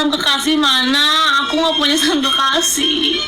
salam kekasih mana? Aku nggak punya salam kekasih.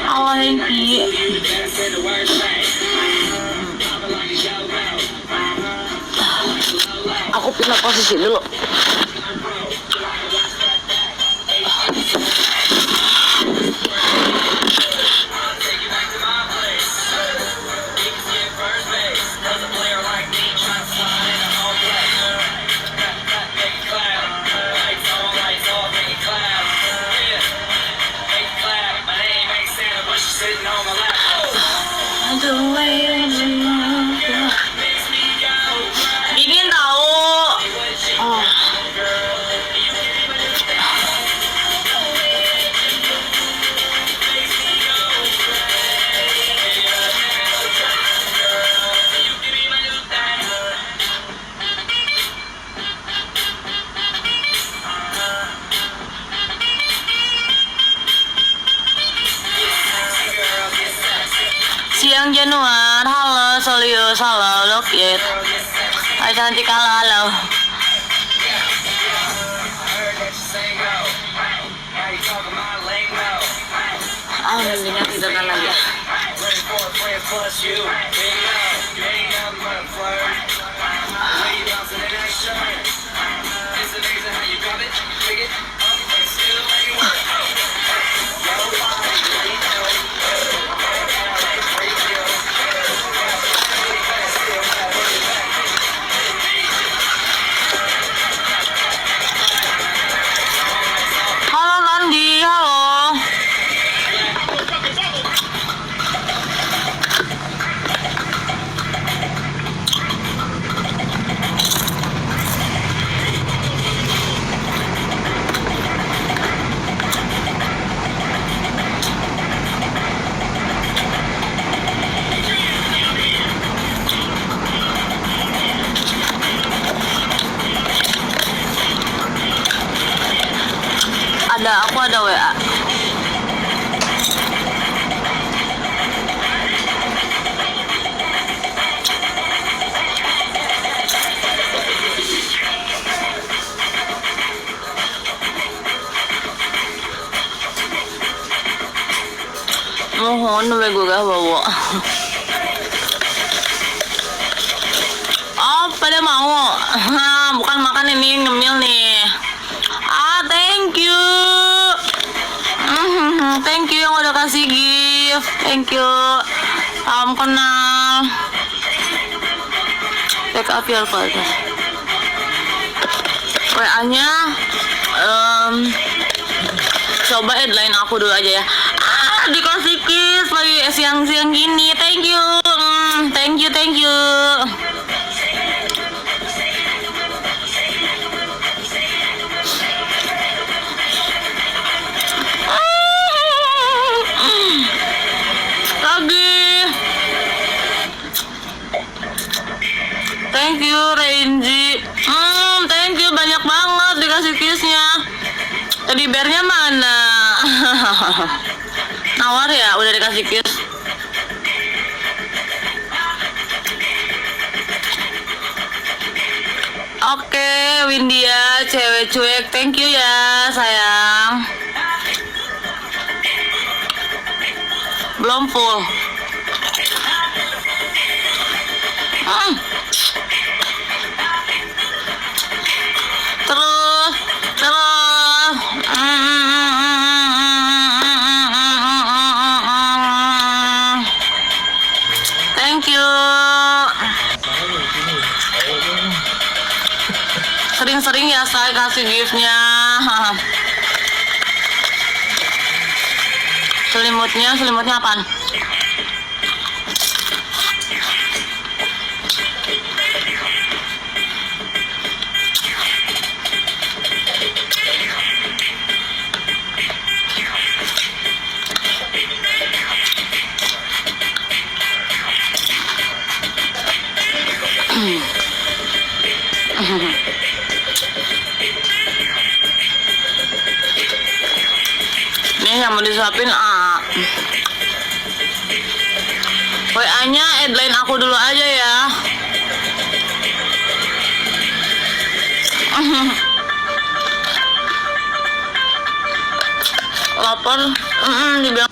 Allah Hengki. Aku pindah posisi dulu. Dingin tahu. Oh. Siang Januar, halo Solius, halo Lokit. Hai cantik, halo. Mendingan tidurkan lagi. Halo Nandi, halo. Aku ada WA. Mohon bego gak bawa. Oh, pada mau. Bukan makan ini, ngemil nih. Thank you. Thank you yang udah kasih gift. Thank you. Salam kenal. Pick up your call. WA-nya coba headline aku dulu aja ya. Dikasih kiss lagi siang-siang gini. Thank you. Thank you. Thank you Renji. Thank you banyak banget dikasih kissnya. Teddy bearnya mana? Nawar ya udah dikasih kiss. Oke, Windia cewek cuek. Thank you ya sayang. Belum full. Terus thank you. Sering-sering ya saya kasih giftnya. Selimutnya apaan? yang mau disuapin WA-nya headline aku dulu aja ya. Lapar. Dibilang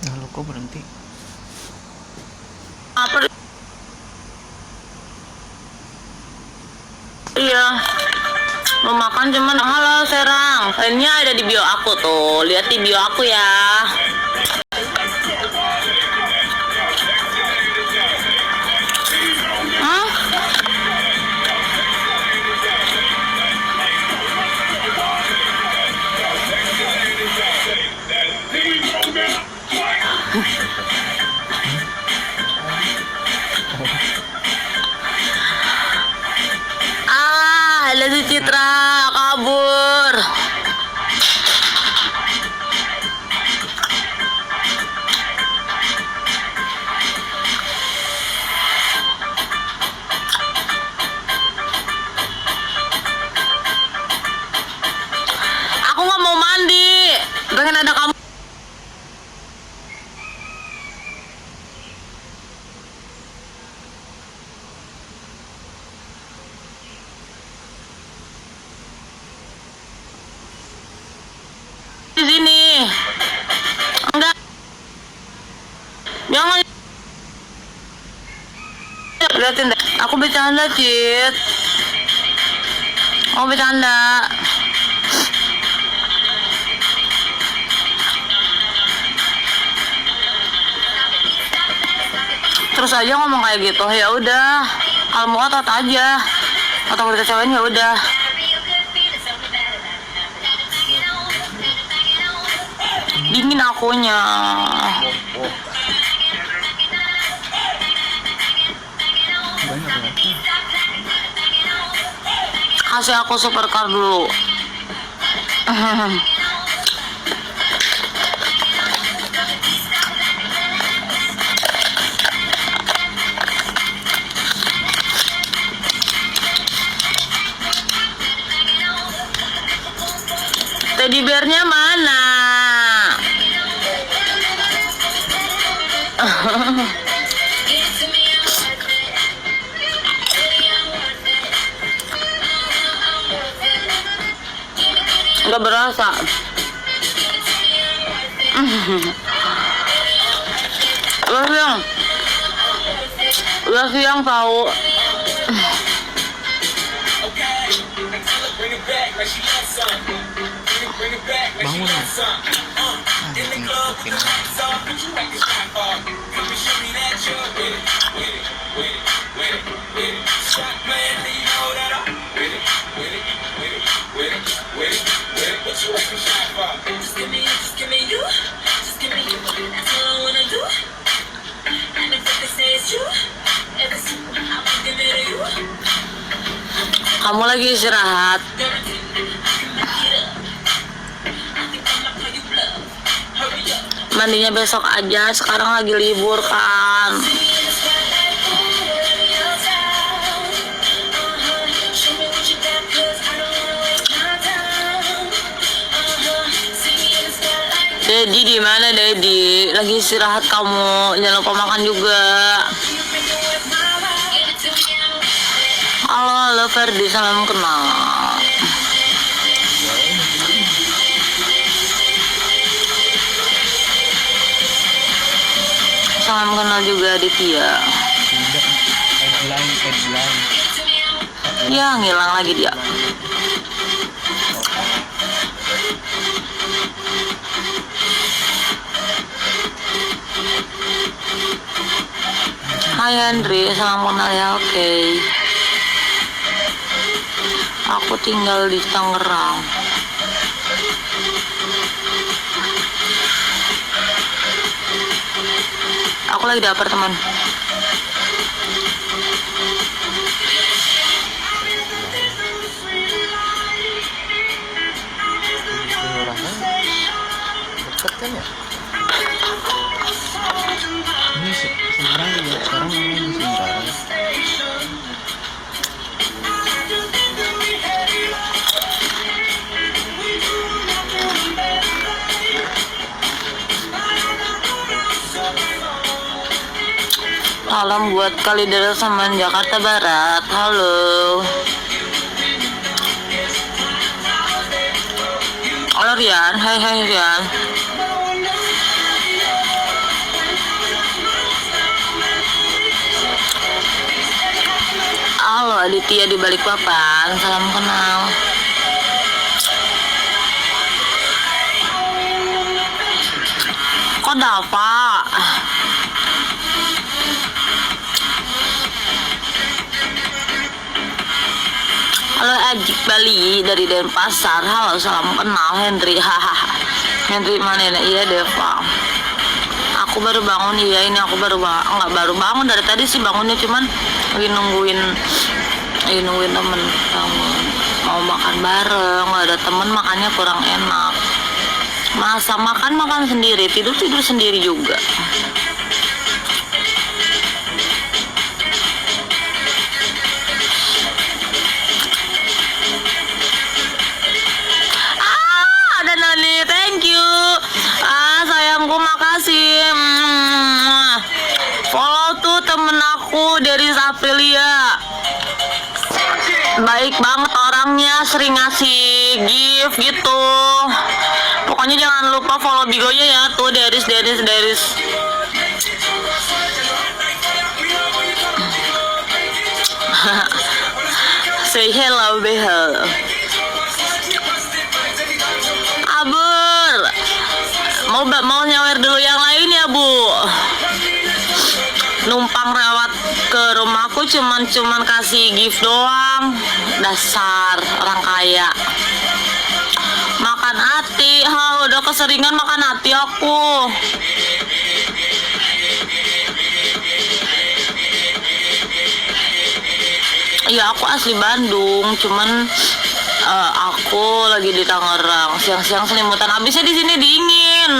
nah lo kok berhenti? lapar. Iya, mau makan cuman halo Serang, lainnya ada di bio aku tuh, lihat di bio aku ya. Halo si Citra, kabur. Aku nggak mau mandi, pengen ada kamu. Di sini. Enggak. Jangan. Liatin deh. Aku bercanda, Cit. Aku bercanda. Terus aja ngomong kayak gitu. Ya udah. Kalau mau otot aja. Atau udah kecewain ya udah. Dingin akunya. Kasih aku supercar dulu. Teddy bearnya mana? Nggak berasa. Udah siang tahu. Bangun ya. Kamu lagi istirahat. Mandinya besok aja, sekarang lagi libur kan. Dedi di mana Dedi? Lagi istirahat kamu, jangan lupa makan juga. Halo Ferdi, salam kenal. Salam kenal juga Aditya. Headline. Ya ngilang lagi dia. Hai Andri, salam kenal ya, oke. Aku tinggal di Tangerang. Aku lagi di apartemen. Deket kan ya? Ini seberang juga sekarang namanya di Sintara. Salam buat Kalideres sama Jakarta Barat. Halo. Halo Rian. Hai Rian. Halo Aditya di Balikpapan. Salam kenal. Kok Dava? Halo Ajik Bali dari Denpasar. Halo, salam kenal Henry. Hahaha. Henry mana ini? Iya Deva. Aku baru bangun. Iya ini aku baru nggak baru bangun dari tadi sih bangunnya, cuman lagi nungguin temen bangun. Mau makan bareng, nggak ada temen makannya kurang enak. Masa makan sendiri, tidur sendiri juga. Ada Nani, thank you. Sayangku, makasih. Follow tuh temen aku dari Aprilia. Baik banget orangnya, sering ngasih gift gitu. Pokoknya jangan lupa follow bigonya ya tuh, Deris. Say hello, behel. Abur, mau nyawer dulu yang lain ya Bu. Numpang rawat ke rumahku cuman kasih gift doang. Dasar orang kaya. Makan hati, udah keseringan makan hati aku. Iya aku asli Bandung, cuman aku lagi di Tangerang. Siang-siang selimutan, habisnya di sini dingin.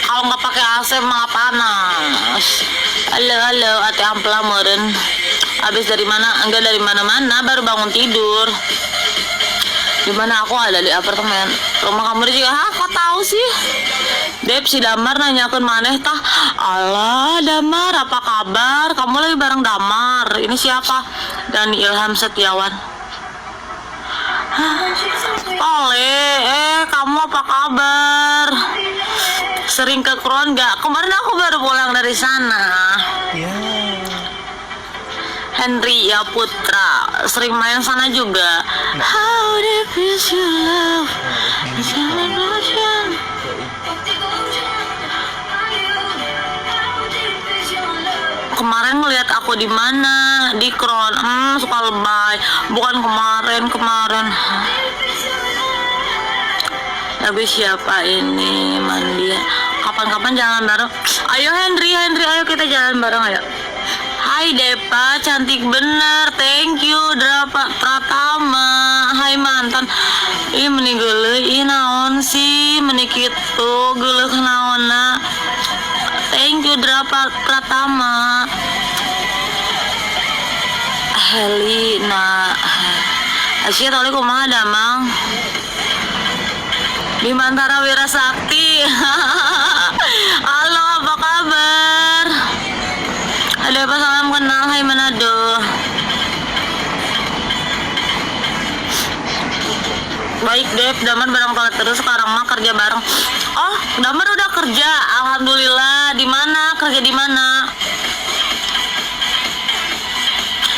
Kalau nggak pakai AC malah panas. Halo, ate ampla meren. Habis dari mana? Enggak dari mana-mana, baru bangun tidur. Dimana aku ada di apartemen. Rumah kamu juga, kok tahu sih? Dep, si Damar nanyakan maneh tah. Alah, Damar, apa kabar? Kamu lagi bareng Damar. Ini siapa? Dani Ilham Setiawan. Kamu apa kabar? Sering ke Kron nggak? Kemarin aku baru pulang dari sana. Ya. Henry ya Putra, sering main sana juga. How deep is your love? Kemarin ngeliat aku di mana? Di Kron. Suka lebay. Bukan kemarin. Tapi siapa ini? Mandi. Kapan-kapan jalan bareng. Ayo Henry, ayo kita jalan bareng ayo. Hai Depa, cantik bener. Thank you Pratama. Hai mantan. Ih meni geuleuh, naon sih meni kitu geuleuh naonna. Thank you Pratama. Helina. Asyik toli kumaha damang. Bimantara Wirasakti. Halo, apa kabar? Ada apa, salam kenal. Hai Manado. Baik Dep, Damar bareng telat terus, sekarang mah kerja bareng. Oh, Damar udah kerja, alhamdulillah. Di mana? Kerja di mana?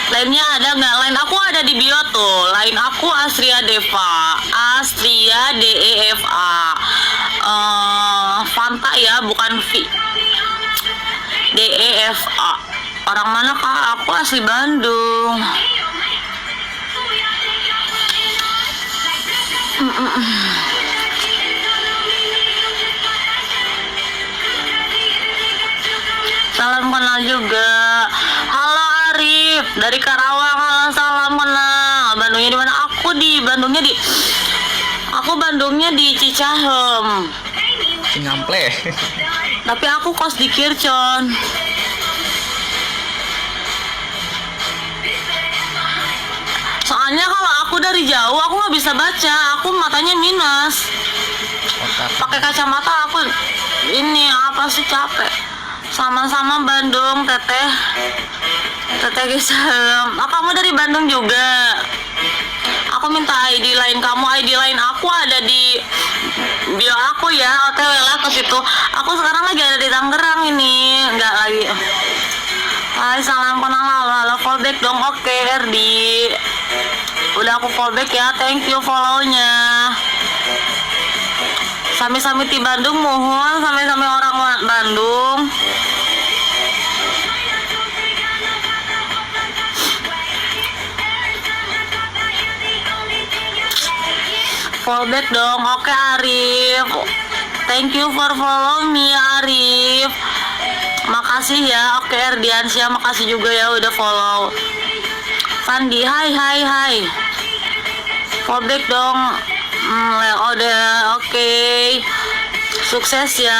Lainnya ada nggak? Lain aku ada di bio tuh. Lain aku Astria Deva, Astria DEFA. Fanta ya, bukan V. DEFA. Orang mana kak? Aku asli Bandung. Salam kenal juga. Halo Arif dari Karawang. Halo, salam kenal. Bandungnya di mana? Aku Bandungnya di Cicahem. Ngample. Tapi aku kos di Kircon. Soalnya kalau aku dari jauh aku nggak bisa baca. Aku matanya minus. Pakai kacamata aku ini apa sih capek. Sama-sama Bandung, teteh. Teteh Gisel. Oh, kamu dari Bandung juga. Aku minta ID lain kamu, ID lain aku ada di bio aku ya, OTW lah ke situ. Aku sekarang lagi ada di Tangerang ini, nggak lagi. Hai, salam kenal, halo, fallback dong. Oke, Erdi. Udah aku fallback ya, thank you follow-nya. Sami-sami di Bandung, mohon sami-sami orang Bandung. Fallback dong. Oke, Arif. Thank you for follow me, Arif. Makasih ya. Oke, Erdiansyah, makasih juga ya udah follow. Fandi, hai. Fallback dong. Udah, oke. Sukses ya,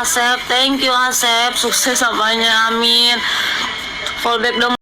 Asep. Thank you, Asep. Sukses apanya, amin. Fallback dong.